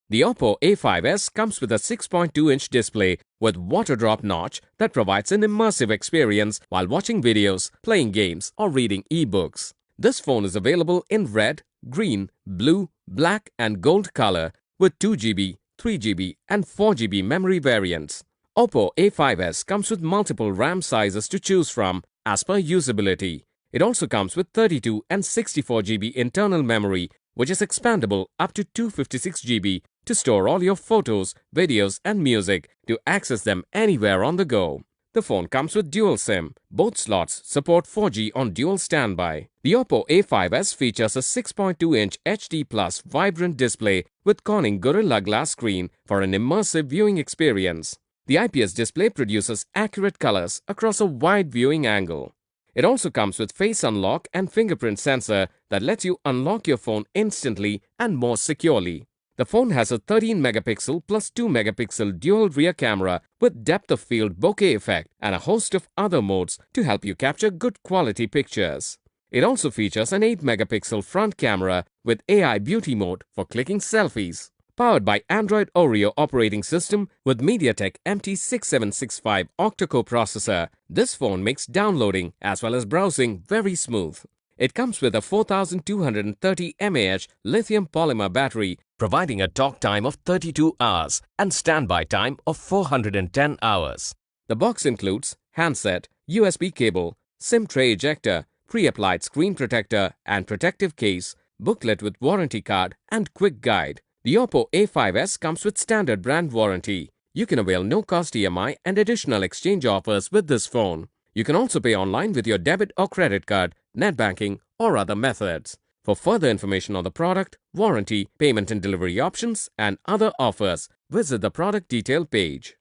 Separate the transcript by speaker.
Speaker 1: The Oppo A5S comes with a 6.2-inch display with water drop notch that provides an immersive experience while watching videos, playing games, or reading e-books. This phone is available in red, green, blue, black, and gold color with 2GB, 3GB, and 4GB memory variants. Oppo A5S comes with multiple RAM sizes to choose from as per usability. It also comes with 32 and 64GB internal memory, which is expandable up to 256GB to store all your photos, videos, and music to access them anywhere on the go. The phone comes with dual SIM. Both slots support 4G on dual standby. The Oppo A5S features a 6.2-inch HD Plus vibrant display with Corning Gorilla Glass screen for an immersive viewing experience. The IPS display produces accurate colors across a wide viewing angle. It also comes with face unlock and fingerprint sensor that lets you unlock your phone instantly and more securely. The phone has a 13-megapixel plus 2-megapixel dual rear camera with depth of field bokeh effect and a host of other modes to help you capture good quality pictures. It also features an 8-megapixel front camera with AI beauty mode for clicking selfies. Powered by Android Oreo operating system with MediaTek MT6765 octa-core processor, this phone makes downloading as well as browsing very smooth. It comes with a 4230 mAh lithium polymer battery, providing a talk time of 32 hours and standby time of 410 hours. The box includes handset, USB cable, SIM tray ejector, pre-applied screen protector and protective case, booklet with warranty card and quick guide. The Oppo A5S comes with standard brand warranty. You can avail no-cost EMI and additional exchange offers with this phone. You can also pay online with your debit or credit card, net banking, or other methods. For further information on the product, warranty, payment and delivery options, and other offers, visit the product detail page.